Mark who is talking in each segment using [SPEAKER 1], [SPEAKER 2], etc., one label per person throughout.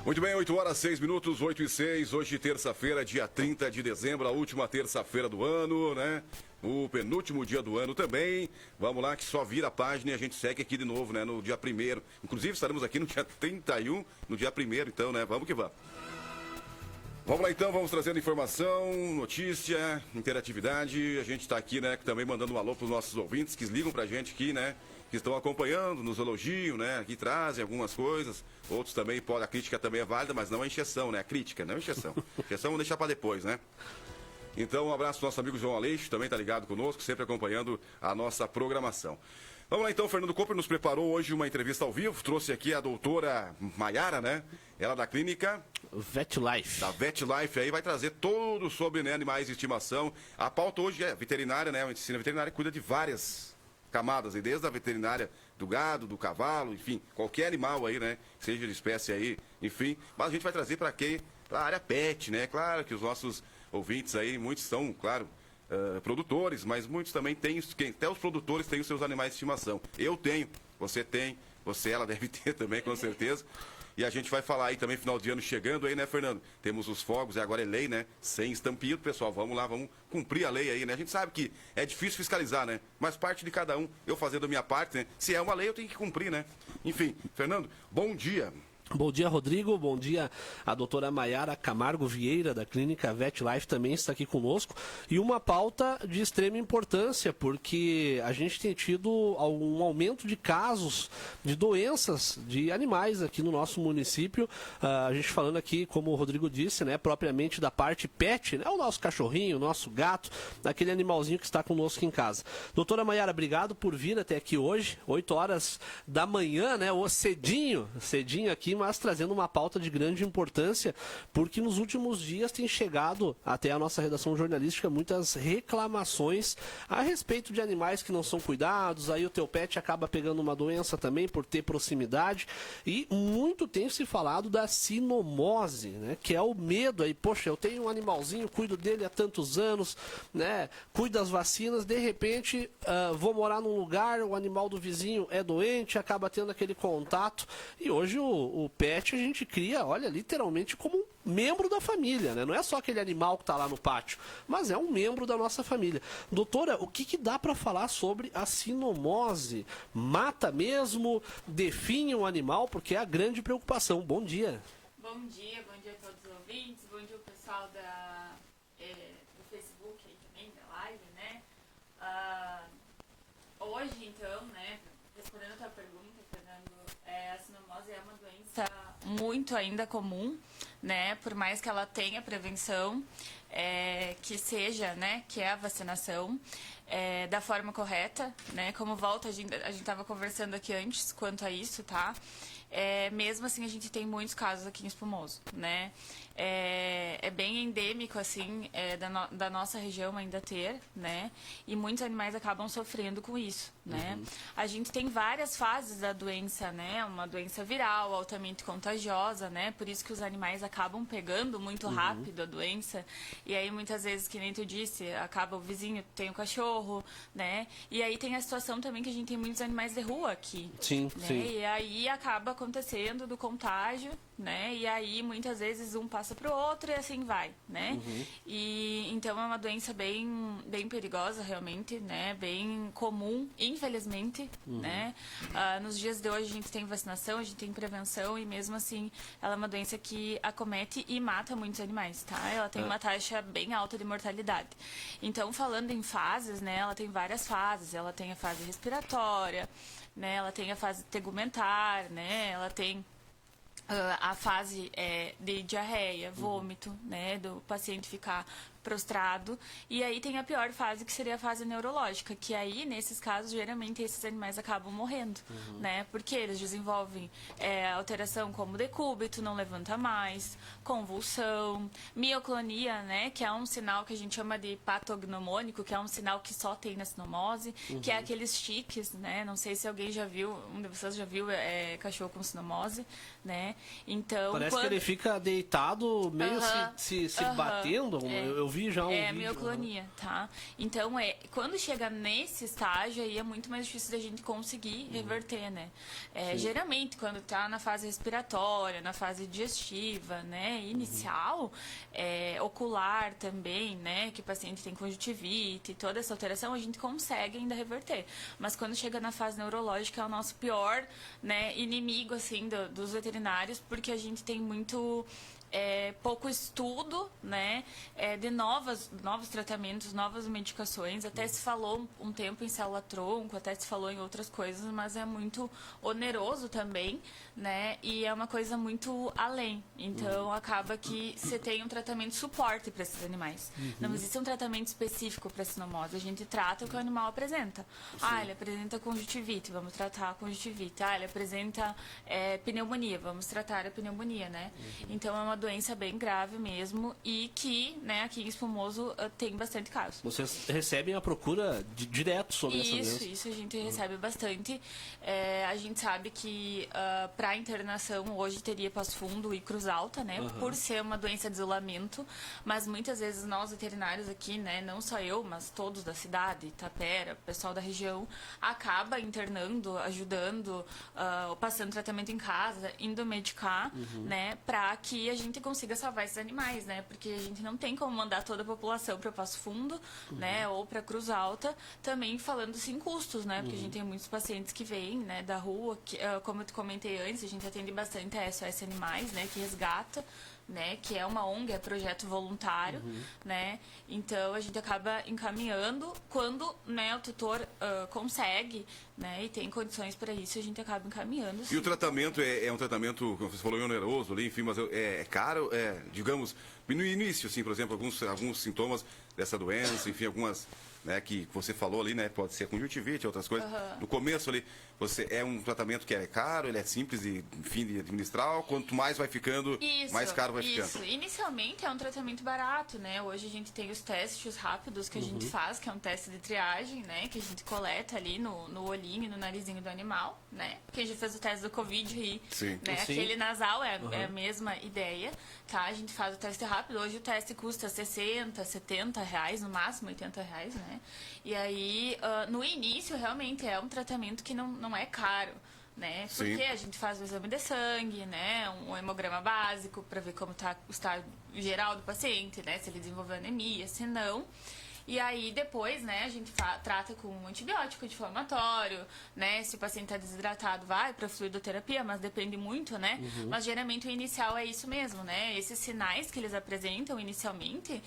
[SPEAKER 1] Muito bem, 8 horas, 6 minutos, 8 e 6. Hoje, terça-feira, dia 30 de dezembro, a última terça-feira do ano, né? O penúltimo dia do ano também. Vamos lá, que só vira a página e a gente segue aqui de novo, né? No dia 1º. Inclusive, estaremos aqui no dia 31, no dia 1º, então, né? Vamos que vamos. Vamos lá, então, vamos trazendo informação, notícia, interatividade. A gente está aqui, né, também mandando um alô para os nossos ouvintes que ligam para a gente aqui, né? Que estão acompanhando, nos elogiam, né? Aqui trazem algumas coisas. Outros também, a crítica também é válida, mas não a encheção, né? A crítica, não a encheção. Encheção vamos deixar para depois, né? Então, um abraço para o nosso amigo João Aleixo, também está ligado conosco, sempre acompanhando a nossa programação. Vamos lá, então, o Fernando Cooper nos preparou hoje uma entrevista ao vivo, trouxe aqui a doutora Maiara, né? Ela da clínica
[SPEAKER 2] VetLife.
[SPEAKER 1] Da VetLife aí, vai trazer tudo sobre, né, animais de estimação. A pauta hoje é veterinária, né? A medicina veterinária cuida de várias camadas, e desde a veterinária do gado, do cavalo, enfim, qualquer animal aí, né? Seja de espécie aí, enfim. Mas a gente vai trazer para quem? Para a área pet, né? Claro que os nossos ouvintes aí, muitos são, claro, produtores, mas muitos também têm, até os produtores têm os seus animais de estimação. Eu tenho, você tem, ela deve ter também, com certeza. E a gente vai falar aí também, final de ano chegando aí, né, Fernando? Temos os fogos, e agora é lei, né? Sem estampido, pessoal. Vamos lá, vamos cumprir a lei aí, né? A gente sabe que é difícil fiscalizar, né? Mas parte de cada um, eu fazendo a minha parte, né? Se é uma lei, eu tenho que cumprir, né? Enfim, Fernando, bom dia.
[SPEAKER 2] Bom dia, Rodrigo. Bom dia, a doutora Maiara Camargo Vieira, da clínica VetLife, também está aqui conosco. E uma pauta de extrema importância, porque a gente tem tido um aumento de casos de doenças de animais aqui no nosso município. A gente falando aqui, como o Rodrigo disse, né, propriamente da parte pet, né, o nosso cachorrinho, o nosso gato, aquele animalzinho que está conosco em casa. Doutora Maiara, obrigado por vir até aqui hoje, 8 horas da manhã, né, ou cedinho aqui, mas trazendo uma pauta de grande importância, porque nos últimos dias tem chegado até a nossa redação jornalística muitas reclamações a respeito de animais que não são cuidados, aí o teu pet acaba pegando uma doença também por ter proximidade, e muito tem se falado da sinomose, né, que é o medo aí, poxa, eu tenho um animalzinho, cuido dele há tantos anos, né, cuido das vacinas, de repente vou morar num lugar, o animal do vizinho é doente, acaba tendo aquele contato, e hoje o pet a gente cria, olha, literalmente como um membro da família, né? Não é só aquele animal que está lá no pátio, mas é um membro da nossa família. Doutora, o que dá para falar sobre a sinomose? Mata mesmo? Definha o animal? Porque é a grande preocupação. Bom dia.
[SPEAKER 3] Bom dia a todos os ouvintes, bom dia ao pessoal do Facebook aí também, da live, né? Hoje, então, né, respondendo a tua pergunta, Fernando, a sinomose é uma doença muito ainda comum, né, por mais que ela tenha prevenção, que seja, né, que é a vacinação, da forma correta, né, como volta, a gente estava conversando aqui antes quanto a isso, tá? Mesmo assim, a gente tem muitos casos aqui em Espumoso, né? É bem endêmico, assim, da nossa região ainda ter, né? E muitos animais acabam sofrendo com isso, né? Uhum. A gente tem várias fases da doença, né? Uma doença viral, altamente contagiosa, né? Por isso que os animais acabam pegando muito rápido a doença. E aí, muitas vezes, que nem tu disse, acaba o vizinho, tem o cachorro, né? E aí tem a situação também que a gente tem muitos animais de rua aqui.
[SPEAKER 2] Sim,
[SPEAKER 3] né?
[SPEAKER 2] sim.
[SPEAKER 3] E aí acaba acontecendo do contágio, né? E aí muitas vezes um passa pro outro e assim vai, né? Uhum. E então é uma doença bem perigosa realmente, né? Bem comum, infelizmente, né? Nos dias de hoje a gente tem vacinação, a gente tem prevenção e mesmo assim ela é uma doença que acomete e mata muitos animais, tá? Ela tem uma taxa bem alta de mortalidade. Então, falando em fases, né? Ela tem várias fases. Ela tem a fase respiratória, né? Ela tem a fase tegumentar, né? Ela tem a fase de diarreia, vômito, né, do paciente ficar prostrado, e aí tem a pior fase, que seria a fase neurológica, que aí, nesses casos, geralmente esses animais acabam morrendo, né, porque eles desenvolvem alteração como decúbito, não levanta mais, convulsão, mioclonia, né, que é um sinal que a gente chama de patognomônico, que é um sinal que só tem na sinomose, que é aqueles tiques, né, não sei se alguém já viu, um de vocês já viu cachorro com sinomose, né, então...
[SPEAKER 2] Parece que ele fica deitado, meio se batendo, eu vi já um vídeo.
[SPEAKER 3] Mioclonia, tá? Então, quando chega nesse estágio, aí é muito mais difícil da gente conseguir reverter, né? Geralmente, quando tá na fase respiratória, na fase digestiva, né? Inicial, ocular também, né? Que o paciente tem conjuntivite, toda essa alteração, a gente consegue ainda reverter. Mas quando chega na fase neurológica, é o nosso pior, né, inimigo, assim, dos veterinários, porque a gente tem muito... pouco estudo, né, de novos tratamentos, novas medicações. Até se falou um tempo em célula-tronco, até se falou em outras coisas, mas é muito oneroso também, né, e é uma coisa muito além. Então, acaba que você tem um tratamento suporte para esses animais. Não existe um tratamento específico para sinomose. A gente trata o que o animal apresenta. Ele apresenta conjuntivite, vamos tratar a conjuntivite. Ele apresenta pneumonia, vamos tratar a pneumonia, né. Então, é uma doença bem grave mesmo e que, né, aqui em Espumoso tem bastante casos.
[SPEAKER 2] Vocês recebem a procura direto sobre essa doença?
[SPEAKER 3] Isso a gente recebe bastante. A gente sabe que para internação hoje teria Passo Fundo e Cruz Alta, né, por ser uma doença de isolamento, mas muitas vezes nós veterinários aqui, né, não só eu, mas todos da cidade, Itapera, pessoal da região, acaba internando, ajudando, passando tratamento em casa, indo medicar, né, para que a gente consiga salvar esses animais, né? Porque a gente não tem como mandar toda a população para Passo Fundo, né? Ou para Cruz Alta, também falando sem custos, né? Porque a gente tem muitos pacientes que vêm, né, da rua, que, como eu te comentei antes, a gente atende bastante a SOS Animais, né? Que resgata, né, que é uma ONG, é projeto voluntário, né, então a gente acaba encaminhando quando, né, o tutor consegue, né, e tem condições para isso, a gente acaba encaminhando.
[SPEAKER 1] E o tratamento é um tratamento, como você falou, oneroso ali, enfim, mas é caro, digamos, no início, assim, por exemplo, alguns sintomas dessa doença, enfim, algumas, né, que você falou ali, né, pode ser conjuntivite, outras coisas. No começo ali, é um tratamento que é caro, ele é simples de, enfim, de administrar, quanto mais vai ficando, mais caro vai ficando.
[SPEAKER 3] Isso, inicialmente é um tratamento barato, né, hoje a gente tem os testes rápidos que a gente faz, que é um teste de triagem, né, que a gente coleta ali no olhinho e no narizinho do animal, né, porque a gente fez o teste do Covid e, né, aquele nasal é a mesma ideia, tá, a gente faz o teste rápido, hoje o teste custa 60, 70 reais, no máximo 80 reais, né, e aí, no início, realmente é um tratamento que não é caro, né? Porque a gente faz o exame de sangue, né? Um hemograma básico para ver como está o estado geral do paciente, né? Se ele desenvolveu anemia, se não. E aí, depois, né, a gente trata com um antibiótico anti-inflamatório, né? Se o paciente está desidratado, vai para fluidoterapia, mas depende muito, né? Mas geralmente o inicial é isso mesmo, né? Esses sinais que eles apresentam inicialmente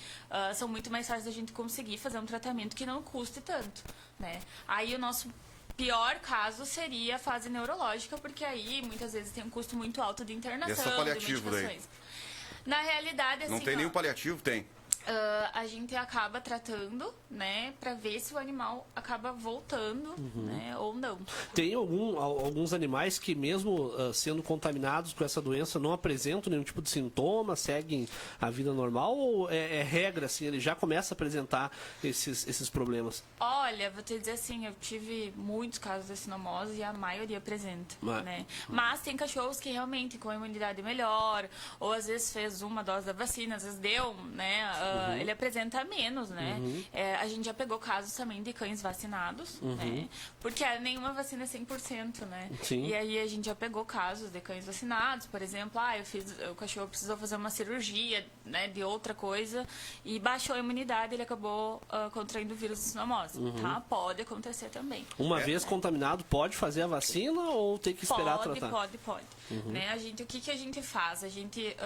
[SPEAKER 3] são muito mais fáceis da gente conseguir fazer um tratamento que não custe tanto, né? Aí o nosso pior caso seria a fase neurológica, porque aí muitas vezes tem um custo muito alto de internação,
[SPEAKER 1] e é só paliativo
[SPEAKER 3] de medicações. Daí? Na realidade, assim,
[SPEAKER 1] não tem nenhum paliativo? Tem.
[SPEAKER 3] A gente acaba tratando, né, para ver se o animal acaba voltando, né, ou não.
[SPEAKER 2] Tem alguns animais que mesmo sendo contaminados com essa doença não apresentam nenhum tipo de sintoma, seguem a vida normal ou é regra, assim, ele já começa a apresentar esses problemas?
[SPEAKER 3] Olha, vou te dizer assim, eu tive muitos casos de sinomose e a maioria apresenta, né? Mas tem cachorros que realmente com a imunidade melhor, ou às vezes fez uma dose da vacina, às vezes deu, né, ele apresenta menos, né? A gente já pegou casos também de cães vacinados, né? Porque nenhuma vacina é 100%, né?
[SPEAKER 2] Sim.
[SPEAKER 3] E aí a gente já pegou casos de cães vacinados, por exemplo, o cachorro precisou fazer uma cirurgia, né, de outra coisa e baixou a imunidade, ele acabou contraindo o vírus de sinomose, tá? Pode acontecer também.
[SPEAKER 2] Uma vez contaminado, pode fazer a vacina ou tem que esperar tratar?
[SPEAKER 3] Pode. Né? O que a gente faz? A gente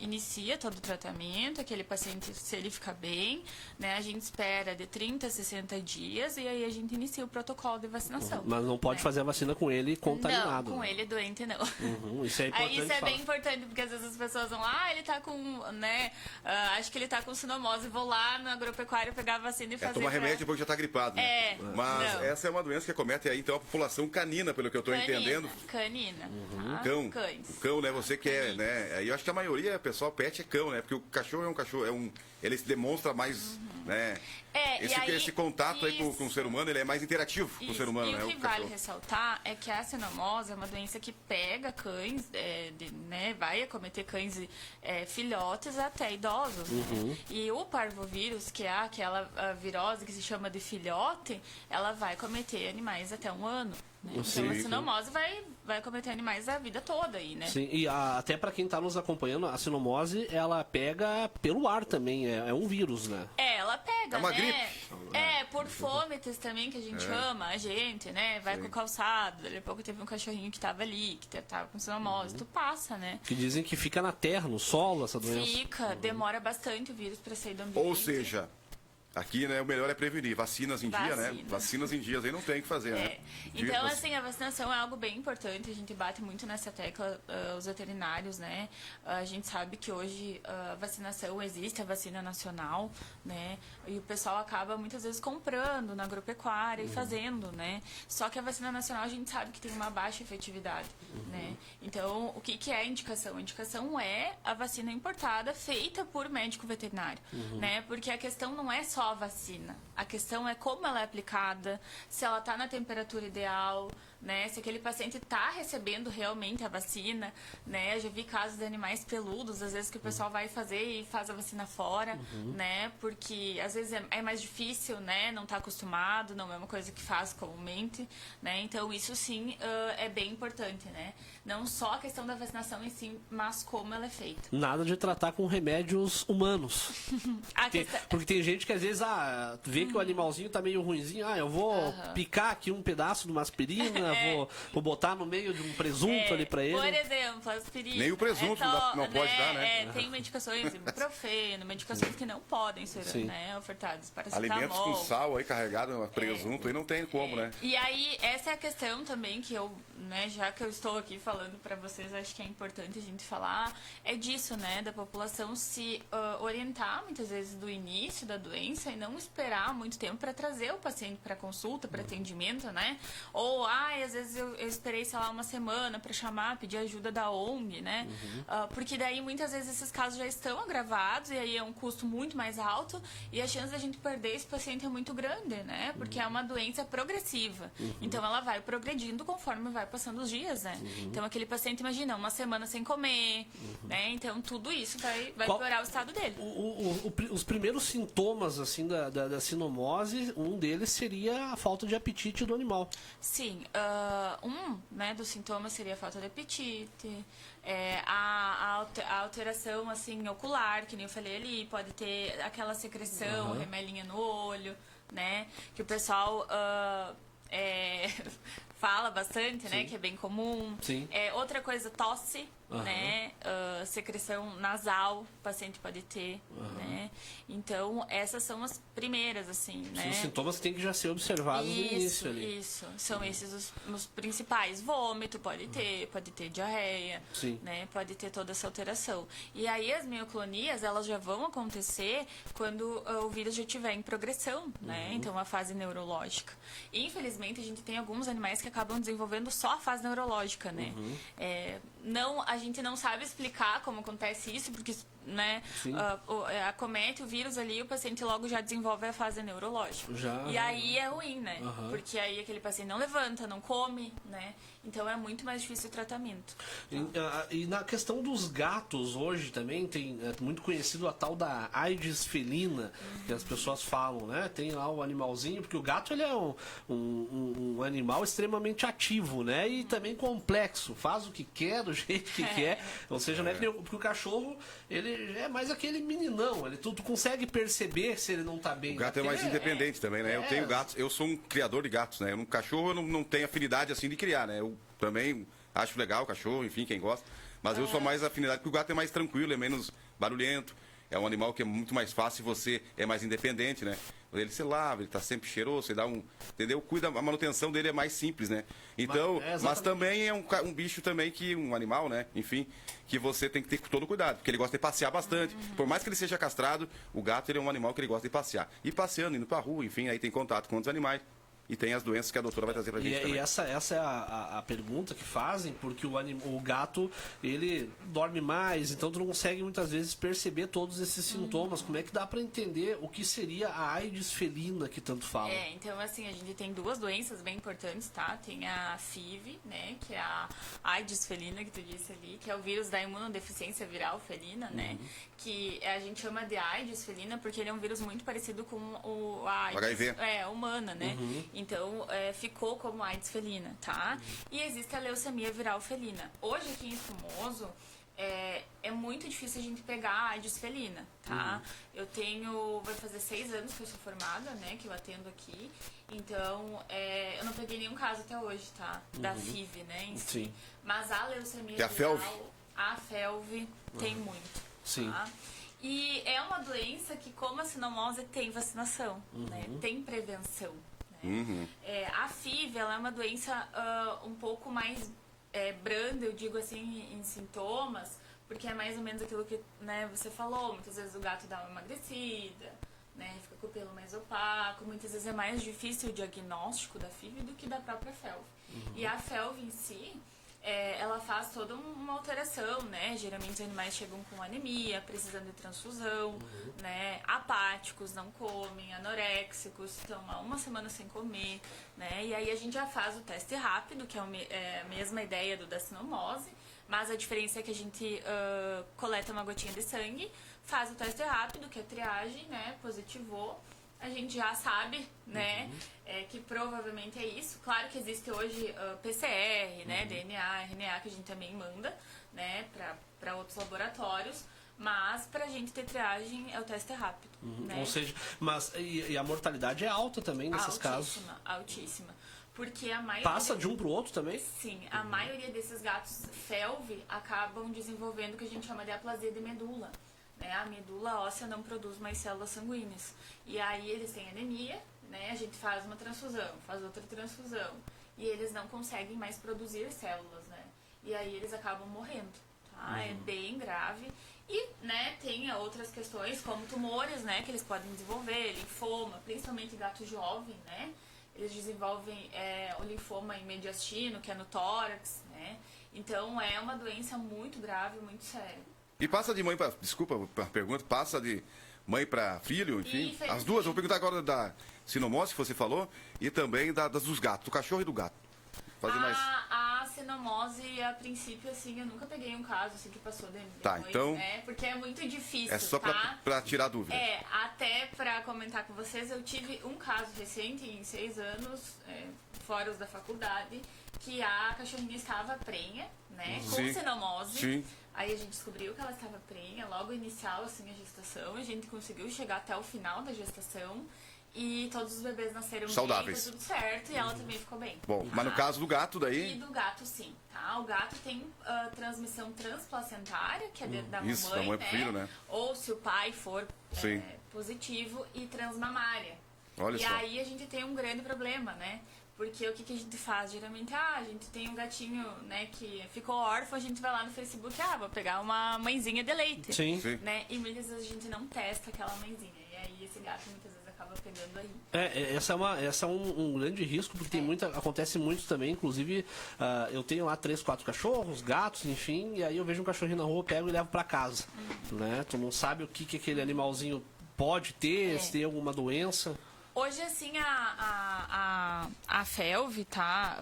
[SPEAKER 3] inicia todo o tratamento, aquele paciente, se ele ficar bem, né, a gente espera de 30 a 60 dias e aí a gente inicia o protocolo de vacinação.
[SPEAKER 2] Mas não pode fazer a vacina com ele contaminado.
[SPEAKER 3] Não, com ele doente não.
[SPEAKER 2] Isso é importante.
[SPEAKER 3] Isso é bem importante, porque às vezes as pessoas vão lá, ele tá com, né, acho que ele tá com sinomose, vou lá no agropecuário pegar a vacina e fazer...
[SPEAKER 1] tomar remédio depois que já tá gripado, né? Mas essa é uma doença que acomete aí, então, a população canina, pelo que eu tô entendendo.
[SPEAKER 3] Canina.
[SPEAKER 1] Cão.
[SPEAKER 3] Cães.
[SPEAKER 1] O cão, né? Você que é, né? Aí eu acho que a maioria, pessoal, pet é cão, né? Porque o cachorro é um cachorro, ele se demonstra mais, né? Esse contato aí com o ser humano, ele é mais interativo com o ser humano, né?
[SPEAKER 3] E o que vale ressaltar é que a cinomose é uma doença que pega cães, né, vai acometer cães filhotes até idosos. Né? E o parvovírus, que é aquela virose que se chama de filhote, ela vai cometer animais até 1 ano. Né? Então a cinomose vai cometer animais a vida toda aí, né?
[SPEAKER 2] Sim, e até para quem está nos acompanhando, a cinomose, ela pega pelo ar também, é um vírus, né?
[SPEAKER 3] Ela pega,
[SPEAKER 1] é uma
[SPEAKER 3] né?
[SPEAKER 1] gripe.
[SPEAKER 3] Por fomites também, que a gente chama, a gente, né? Vai com o calçado, daqui a pouco teve um cachorrinho que tava ali, que tava com cinomose, tu passa, né?
[SPEAKER 2] Que dizem que fica na terra, no solo, essa doença.
[SPEAKER 3] Fica, demora bastante o vírus para sair do ambiente.
[SPEAKER 1] Ou seja, aqui, né, o melhor é prevenir. Vacinas em dia, né? Vacinas em dias, aí não tem o que fazer, né?
[SPEAKER 3] Então, assim, a vacinação é algo bem importante. A gente bate muito nessa tecla, os veterinários, né? A gente sabe que hoje a vacinação existe, a vacina nacional, né? E o pessoal acaba muitas vezes comprando na agropecuária e fazendo, né? Só que a vacina nacional a gente sabe que tem uma baixa efetividade, né? Então, o que é a indicação? A indicação é a vacina importada feita por médico veterinário, né? Porque a questão não é só a vacina. A questão é como ela é aplicada, se ela está na temperatura ideal, né? Se aquele paciente está recebendo realmente a vacina, né? Eu já vi casos de animais peludos, às vezes que o pessoal vai fazer e faz a vacina fora, né? Porque às vezes é mais difícil, né? Não está acostumado, não é uma coisa que faz comumente, né? Então isso sim é bem importante, né? Não só a questão da vacinação em si, mas como ela é feita.
[SPEAKER 2] Nada de tratar com remédios humanos. Porque tem gente que às vezes vê que o animalzinho tá meio ruinzinho, eu vou picar aqui um pedaço de uma aspirina, vou botar no meio de um presunto ali pra ele.
[SPEAKER 3] Por exemplo, aspirina.
[SPEAKER 1] Nem o presunto não pode dar, né?
[SPEAKER 3] Tem medicações, ibuprofeno, medicações que não podem ser ofertadas para
[SPEAKER 1] alimentos com sal aí carregado, presunto, aí não tem como, né?
[SPEAKER 3] E aí, essa é a questão também que eu, né, já que eu estou aqui falando para vocês, acho que é importante a gente falar, é disso, né, da população se orientar muitas vezes do início da doença e não esperar muito tempo para trazer o paciente para consulta, para atendimento, né? Ou, às vezes eu esperei, sei lá, uma semana para chamar, pedir ajuda da ONG, né? Porque daí muitas vezes esses casos já estão agravados e aí é um custo muito mais alto e a chance da gente perder esse paciente é muito grande, né? Porque é uma doença progressiva. Então ela vai progredindo conforme vai passando os dias, né? Então aquele paciente, imagina, uma semana sem comer, né? Então tudo isso vai piorar o estado dele.
[SPEAKER 2] Os primeiros sintomas, assim, da cinomose, um deles seria a falta de apetite do animal.
[SPEAKER 3] Sim, né, dos sintomas seria a falta de apetite, a alteração, assim, ocular, que nem eu falei ali, pode ter aquela secreção, remelinha no olho, né, que o pessoal fala bastante, né, que é bem comum.
[SPEAKER 2] Sim.
[SPEAKER 3] Outra coisa, tosse, né, secreção nasal, o paciente pode ter, né, então essas são as primeiras, assim, né.
[SPEAKER 2] Os sintomas têm que já ser observados no início ali.
[SPEAKER 3] Isso, são esses os principais. Vômito pode ter diarreia, né, pode ter toda essa alteração. E aí as mioclonias, elas já vão acontecer quando o vírus já estiver em progressão, né, então a fase neurológica. E, infelizmente, a gente tem alguns animais que acabam desenvolvendo só a fase neurológica, né. A gente não sabe explicar como acontece isso, porque, né, acomete o vírus ali e o paciente logo já desenvolve a fase neurológica. E aí é ruim, né? Porque aí aquele paciente não levanta, não come, né? Então é muito mais difícil o tratamento.
[SPEAKER 2] E na questão dos gatos, hoje também é muito conhecido a tal da AIDS felina, que as pessoas falam, né? Tem lá o animalzinho, porque o gato ele é um animal extremamente ativo, né? E também complexo, faz o que quer, do jeito que quer. Ou seja, né? Porque o cachorro, ele é mais aquele meninão, tu consegue perceber se ele não tá bem.
[SPEAKER 1] O gato é mais independente também, né? Eu tenho gatos, eu sou um criador de gatos, né? Um cachorro eu não tenho afinidade assim de criar, né? Eu também acho legal o cachorro, enfim, quem gosta. Mas eu sou mais afinidade, porque o gato é mais tranquilo, é menos barulhento. É um animal que é muito mais fácil, você é mais independente, né? Ele se lava, ele tá sempre cheiroso, você dá entendeu? Cuida, a manutenção dele é mais simples, né? Então, mas também é um bicho também que, um animal, né? Enfim, que você tem que ter todo cuidado, porque ele gosta de passear bastante. Por mais que ele seja castrado, o gato ele é um animal que ele gosta de passear. E passeando, indo pra rua, enfim, aí tem contato com outros animais. e tem as doenças que a doutora vai trazer pra gente também.
[SPEAKER 2] E essa é a pergunta que fazem, porque o gato, ele dorme mais, então tu não consegue muitas vezes perceber todos esses sintomas. Como é que dá pra entender o que seria a AIDS felina que tanto fala?
[SPEAKER 3] Então assim, a gente tem duas doenças bem importantes, tá? Tem a FIV, né, que é a AIDS felina, que tu disse ali, que é o vírus da imunodeficiência viral felina, né? Que a gente chama de AIDS felina porque ele é um vírus muito parecido com a AIDS
[SPEAKER 1] HIV.
[SPEAKER 3] Humana, né? Então, ficou como AIDS felina, tá? E existe a leucemia viral felina. Hoje, aqui em Espumoso, é muito difícil a gente pegar a AIDS felina, tá? Vai fazer 6 anos que eu sou formada, né? Que eu atendo aqui. Então, eu não peguei nenhum caso até hoje, tá? Da FIV, né? Em si.
[SPEAKER 2] Sim.
[SPEAKER 3] Mas a leucemia
[SPEAKER 1] Que é a
[SPEAKER 3] viral,
[SPEAKER 1] FeLV?
[SPEAKER 3] a FeLV tem muito.
[SPEAKER 2] Sim.
[SPEAKER 3] Tá? E é uma doença que, como a sinomose, tem vacinação, né? Tem prevenção. Né? A FIV, ela é uma doença um pouco mais branda, eu digo assim, em sintomas, porque é mais ou menos aquilo que, né, você falou. Muitas vezes o gato dá uma emagrecida, né, fica com o pelo mais opaco. Muitas vezes é mais difícil o diagnóstico da FIV do que da própria FeLV. E a FeLV em si, ela faz toda uma alteração, né? Geralmente os animais chegam com anemia, precisando de transfusão, né? Apáticos, não comem, anoréxicos, estão há 1 semana sem comer, né? E aí a gente já faz o teste rápido, que é a mesma ideia do da sinomose, mas a diferença é que a gente coleta uma gotinha de sangue, faz o teste rápido, que é triagem, né? Positivou. A gente já sabe, né, que provavelmente é isso. Claro que existe hoje PCR, né, DNA, RNA, que a gente também manda, né, para outros laboratórios. Mas para a gente ter triagem é o teste rápido. Né?
[SPEAKER 2] Ou seja, mas e a mortalidade é alta também nesses casos?
[SPEAKER 3] Altíssima. Porque a maioria...
[SPEAKER 2] Passa de um pro outro também?
[SPEAKER 3] Sim, a maioria desses gatos FeLV acabam desenvolvendo o que a gente chama de aplasia de medula. A medula óssea não produz mais células sanguíneas. E aí eles têm anemia, né? A gente faz uma transfusão, faz outra transfusão. E eles não conseguem mais produzir células, né? E aí eles acabam morrendo, tá? É bem grave. E, né, tem outras questões, como tumores, né? Que eles podem desenvolver, linfoma, principalmente gato jovem, né? Eles desenvolvem o linfoma em mediastino, que é no tórax, né? Então, é uma doença muito grave, muito séria.
[SPEAKER 1] E passa de mãe para... Desculpa a pergunta. Passa de mãe para filho, enfim? As duas. Vou perguntar agora da sinomose, que você falou, e também dos gatos, do cachorro e do gato. Fazer mais...
[SPEAKER 3] A sinomose, a princípio, assim, eu nunca peguei um caso assim, que passou de
[SPEAKER 1] Tá,
[SPEAKER 3] mãe,
[SPEAKER 1] então...
[SPEAKER 3] né? Porque é muito difícil,
[SPEAKER 1] É só
[SPEAKER 3] tá?
[SPEAKER 1] para tirar dúvida.
[SPEAKER 3] Até para comentar com vocês, eu tive um caso recente, em 6 anos, fora os da faculdade, que a cachorrinha estava prenha, né? Com sinomose.
[SPEAKER 1] Sim.
[SPEAKER 3] Aí a gente descobriu que ela estava prenha, logo inicial, assim, a gestação. A gente conseguiu chegar até o final da gestação. E todos os bebês nasceram
[SPEAKER 1] saudáveis.
[SPEAKER 3] bem, tudo certo, e ela também ficou bem.
[SPEAKER 1] Bom, mas no caso do gato daí...
[SPEAKER 3] E do gato, sim, tá? O gato tem transmissão transplacentária, que é da
[SPEAKER 1] isso,
[SPEAKER 3] mamãe,
[SPEAKER 1] da mãe pro filho, né?
[SPEAKER 3] Ou se o pai for positivo, e transmamária.
[SPEAKER 1] Olha
[SPEAKER 3] e
[SPEAKER 1] só.
[SPEAKER 3] aí a gente tem um grande problema, né? Porque o que a gente faz? Geralmente, a gente tem um gatinho, né, que ficou órfão, a gente vai lá no Facebook, vou pegar uma mãezinha de leite.
[SPEAKER 2] Sim.
[SPEAKER 3] Né? E muitas vezes a gente não testa aquela mãezinha. E aí esse gato muitas vezes acaba pegando aí.
[SPEAKER 2] Essa é um grande risco, porque acontece muito também, inclusive eu tenho lá 3, 4 cachorros, gatos, enfim, e aí eu vejo um cachorrinho na rua, pego e levo pra casa. Né? Tu não sabe o que aquele animalzinho pode ter, se tem alguma doença.
[SPEAKER 3] Hoje, assim, a FeLV, tá?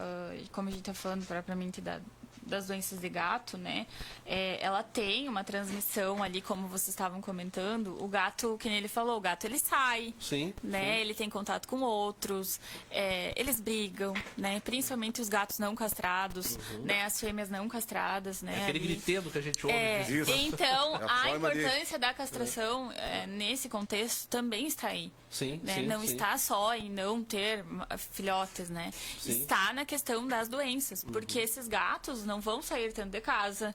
[SPEAKER 3] Como a gente tá falando propriamente das doenças de gato, né? Ela tem uma transmissão ali, como vocês estavam comentando. O gato, que nem ele falou, o gato ele sai,
[SPEAKER 2] sim,
[SPEAKER 3] né?
[SPEAKER 2] Sim.
[SPEAKER 3] Ele tem contato com outros, eles brigam, né? Principalmente os gatos não castrados, né? As fêmeas não castradas, né?
[SPEAKER 2] Aquele gritedo que a gente ouve.
[SPEAKER 3] Então, a importância da castração nesse contexto também está aí.
[SPEAKER 2] Sim,
[SPEAKER 3] né?
[SPEAKER 2] sim,
[SPEAKER 3] Não
[SPEAKER 2] sim.
[SPEAKER 3] está só em não ter filhotes, né?
[SPEAKER 2] Sim.
[SPEAKER 3] Está na questão das doenças, porque esses gatos não não vão sair tanto de casa,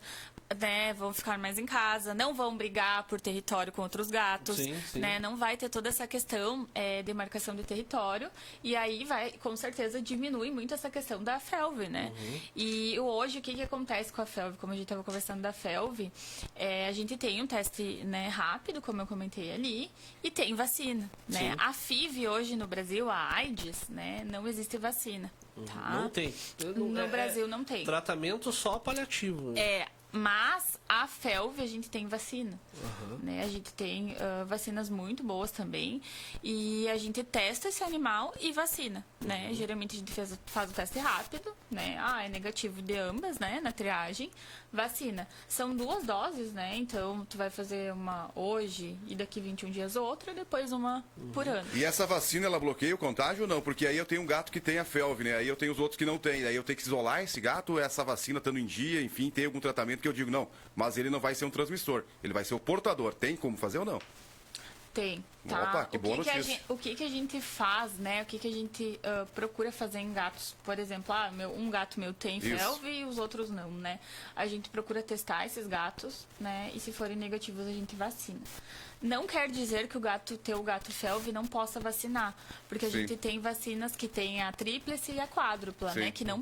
[SPEAKER 3] né? Vão ficar mais em casa, não vão brigar por território com outros gatos,
[SPEAKER 2] Sim, sim.
[SPEAKER 3] né? Não vai ter toda essa questão de marcação de território, e aí vai, com certeza, diminui muito essa questão da FeLV, né? E hoje, o que acontece com a FeLV? Como a gente estava conversando da FeLV, a gente tem um teste, né, rápido, como eu comentei ali, e tem vacina, né?
[SPEAKER 2] Sim.
[SPEAKER 3] A FIV hoje no Brasil, a AIDS, né, não existe vacina, tá?
[SPEAKER 2] Não tem.
[SPEAKER 3] No Brasil não tem.
[SPEAKER 2] Tratamento só paliativo. Né?
[SPEAKER 3] Mas a FeLV a gente tem vacina, né? A gente tem vacinas muito boas também, e a gente testa esse animal e vacina, né? Geralmente a gente faz o teste rápido, né? É negativo de ambas, né? Na triagem, vacina. São 2 doses, né? Então tu vai fazer uma hoje e daqui 21 dias outra, e depois uma por ano.
[SPEAKER 1] E essa vacina, ela bloqueia o contágio ou não? Porque aí eu tenho um gato que tem a FeLV, né? Aí eu tenho os outros que não têm. Aí eu tenho que isolar esse gato, essa vacina estando em dia, enfim, tem algum tratamento que eu digo, não, mas ele não vai ser um transmissor, ele vai ser o portador. Tem como fazer ou não?
[SPEAKER 3] Tem, tá?
[SPEAKER 1] Opa, que boa notícia.
[SPEAKER 3] O que a gente faz, né? O que a gente procura fazer em gatos? Por exemplo, um gato meu tem
[SPEAKER 1] Isso.
[SPEAKER 3] FeLV e os outros não, né? A gente procura testar esses gatos, né? E se forem negativos, a gente vacina. Não quer dizer que o gato FeLV não possa vacinar, porque a
[SPEAKER 1] Sim.
[SPEAKER 3] gente tem vacinas que tem a tríplice e a quádrupla,
[SPEAKER 1] Sim.
[SPEAKER 3] né? Que não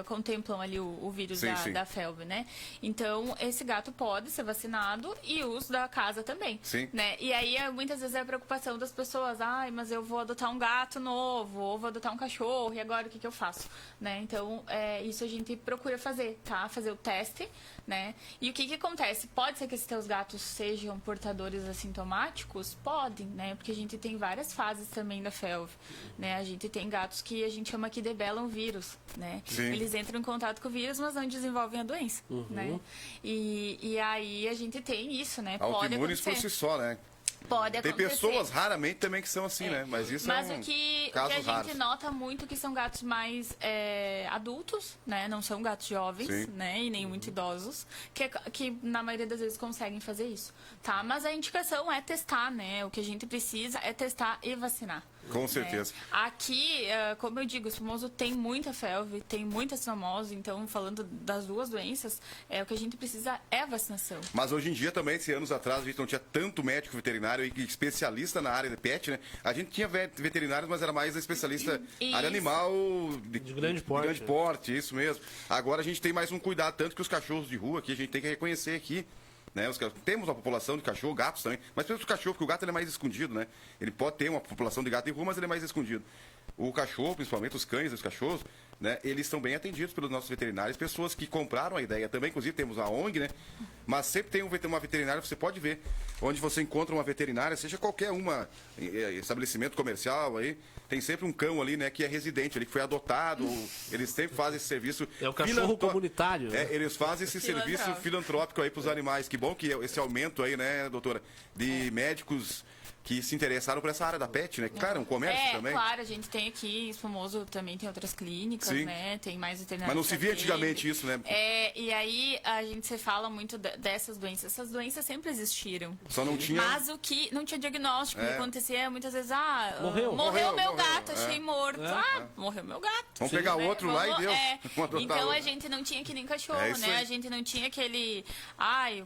[SPEAKER 3] contemplam ali o vírus
[SPEAKER 1] Sim, sim.
[SPEAKER 3] da FeLV, né? Então, esse gato pode ser vacinado e os da casa também,
[SPEAKER 1] Sim.
[SPEAKER 3] né? E aí, muitas vezes é a preocupação das pessoas, mas eu vou adotar um gato novo, ou vou adotar um cachorro, e agora o que eu faço? Né? Então, isso a gente procura fazer, tá? Fazer o teste, né? E o que acontece? Pode ser que esses teus gatos sejam portadores assintomáticos? Podem, né? Porque a gente tem várias fases também da FeLV, né? A gente tem gatos que a gente chama que debelam vírus, né?
[SPEAKER 1] Sim.
[SPEAKER 3] Eles entram em contato com o vírus, mas não desenvolvem a doença, né? E aí a gente tem isso, né? Pode
[SPEAKER 1] Autoimunes por
[SPEAKER 3] acontecer.
[SPEAKER 1] si só, né?
[SPEAKER 3] Pode
[SPEAKER 1] Tem
[SPEAKER 3] acontecer.
[SPEAKER 1] pessoas raramente também que são assim, né? Mas isso
[SPEAKER 3] Mas
[SPEAKER 1] é um
[SPEAKER 3] o que
[SPEAKER 1] casos
[SPEAKER 3] a gente
[SPEAKER 1] raros.
[SPEAKER 3] nota muito que são gatos mais adultos, né? Não são gatos jovens,
[SPEAKER 1] Sim.
[SPEAKER 3] né? E nem muito idosos, que na maioria das vezes conseguem fazer isso, tá? Mas a indicação é testar, né? O que a gente precisa é testar e vacinar.
[SPEAKER 1] Com certeza.
[SPEAKER 3] Aqui, como eu digo, o espumoso tem muita FeLV, tem muita cinomose, então falando das duas doenças, o que a gente precisa é a vacinação.
[SPEAKER 1] Mas hoje em dia também, anos atrás, a gente não tinha tanto médico veterinário e especialista na área de pet, né? A gente tinha veterinários, mas era mais especialista na área animal
[SPEAKER 2] De grande porte.
[SPEAKER 1] De grande porte, isso mesmo. Agora a gente tem mais um cuidado, tanto que os cachorros de rua aqui, a gente tem que reconhecer aqui. Né? Temos uma população de cachorro, gatos também, mas pensa o cachorro, porque o gato ele é mais escondido, né? Ele pode ter uma população de gato em rua, mas ele é mais escondido. O cachorro, principalmente os cães e os cachorros, né? Eles são bem atendidos pelos nossos veterinários, pessoas que compraram a ideia também, inclusive temos a ONG, né? Mas sempre tem uma veterinária, você pode ver, onde você encontra uma veterinária, seja qualquer estabelecimento comercial aí, tem sempre um cão ali, né, que é residente ali, que foi adotado, eles sempre fazem esse serviço.
[SPEAKER 2] É o cachorro comunitário. Né?
[SPEAKER 1] Eles fazem esse serviço filantrópico aí para os animais. Que bom que esse aumento aí, né, doutora, de médicos que se interessaram por essa área da pet, né? Claro, um comércio também.
[SPEAKER 3] Claro, a gente tem aqui, Espumoso também tem outras clínicas,
[SPEAKER 1] Sim.
[SPEAKER 3] né? Tem mais veterinários.
[SPEAKER 1] Mas não se via antigamente isso, né?
[SPEAKER 3] E aí a gente se fala muito dessas doenças. Essas doenças sempre existiram.
[SPEAKER 1] Só não tinha...
[SPEAKER 3] Mas o que não tinha diagnóstico. O que acontecia muitas vezes,
[SPEAKER 2] morreu
[SPEAKER 3] meu gato, achei morto. Morreu meu gato.
[SPEAKER 1] Vamos pegar outro lá e deu.
[SPEAKER 3] Então a gente não tinha que nem cachorro, né? A gente não tinha aquele,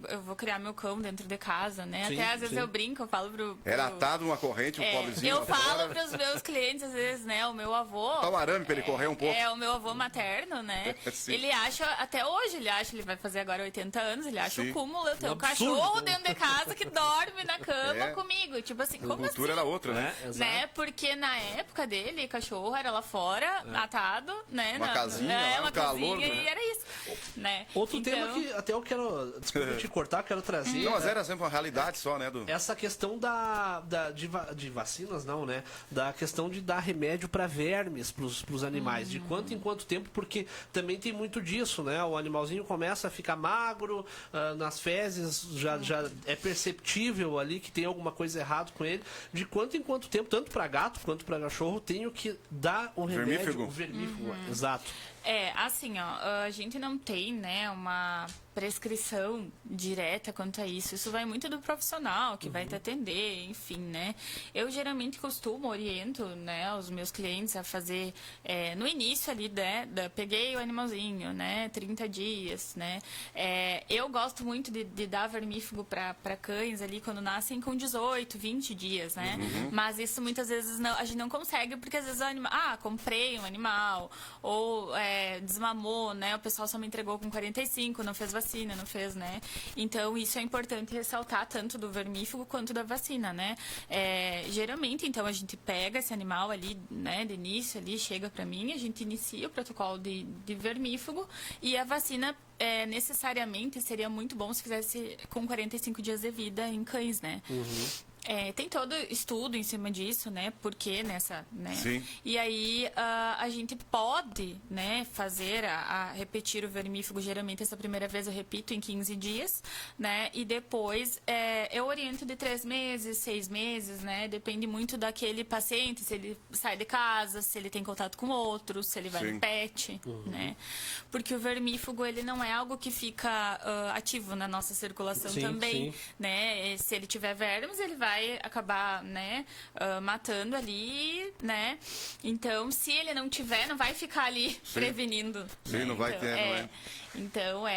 [SPEAKER 3] eu vou criar meu cão dentro de casa, né?
[SPEAKER 2] Sim,
[SPEAKER 3] até às vezes eu brinco, eu falo pro
[SPEAKER 1] Era atado numa corrente, um pobrezinho.
[SPEAKER 3] Eu falo para os meus clientes, às vezes, né? O meu avô...
[SPEAKER 1] Dá um arame para ele correr um pouco.
[SPEAKER 3] O meu avô materno, né?
[SPEAKER 1] Sim.
[SPEAKER 3] Ele acha, até hoje, ele vai fazer agora 80 anos, ele acha
[SPEAKER 1] Sim.
[SPEAKER 3] o cúmulo, eu tenho um
[SPEAKER 2] absurdo,
[SPEAKER 3] cachorro
[SPEAKER 2] né?
[SPEAKER 3] dentro de casa que dorme na cama comigo. Tipo assim,
[SPEAKER 1] A
[SPEAKER 3] como
[SPEAKER 1] cultura
[SPEAKER 3] assim?
[SPEAKER 1] era outra, né?
[SPEAKER 3] Né? Porque na época dele, cachorro era lá fora, atado, né?
[SPEAKER 1] Uma casinha lá,
[SPEAKER 3] uma
[SPEAKER 1] um calor,
[SPEAKER 3] casinha,
[SPEAKER 1] né?
[SPEAKER 3] e era isso. Né?
[SPEAKER 2] Outro
[SPEAKER 3] Então,
[SPEAKER 2] tema que até eu quero, desculpa te cortar, quero trazer.
[SPEAKER 1] Não, mas era sempre uma realidade só, né?
[SPEAKER 2] Essa questão de vacinas, não, né? Da questão de dar remédio para vermes pros animais. De quanto em quanto tempo, porque também tem muito disso, né? O animalzinho começa a ficar magro, nas fezes já é perceptível ali que tem alguma coisa errada com ele. De quanto em quanto tempo, tanto para gato quanto para cachorro, tenho que dar o remédio.
[SPEAKER 1] Vermífugo.
[SPEAKER 2] Exato.
[SPEAKER 3] assim, a gente não tem, né, uma prescrição direta quanto a isso. Isso vai muito do profissional que vai te atender, enfim, né? Eu geralmente oriento, né, os meus clientes a fazer no início ali, peguei o animalzinho, né, 30 dias, né? Eu gosto muito de dar vermífugo para cães ali quando nascem com 18, 20 dias, né? Mas isso muitas vezes a gente não consegue, porque às vezes o animal, comprei um animal, ou desmamou, né? O pessoal só me entregou com 45, não fez vacina, não fez, né? Então, isso é importante ressaltar tanto do vermífugo quanto da vacina, né? Geralmente, então, a gente pega esse animal ali, né, de início ali, chega pra mim, a gente inicia o protocolo de vermífugo e a vacina necessariamente seria muito bom se fizesse com 45 dias de vida em cães, né? Tem todo estudo em cima disso, né? Porque nessa, né?
[SPEAKER 1] Sim.
[SPEAKER 3] E aí a gente pode, né, fazer repetir o vermífugo. Geralmente essa primeira vez eu repito em 15 dias, né? E depois eu oriento de 3 meses, 6 meses, né? Depende muito daquele paciente, se ele sai de casa, se ele tem contato com outros, se ele vai no pet, né? Porque o vermífugo, ele não é algo que fica ativo na nossa circulação também, né? Se ele tiver vermes, ele vai acabar, né, matando ali, né? Então, se ele não tiver, não vai ficar ali prevenindo.
[SPEAKER 1] Sim,
[SPEAKER 3] né?
[SPEAKER 1] não vai
[SPEAKER 3] então,
[SPEAKER 1] ter, não é?
[SPEAKER 3] Então,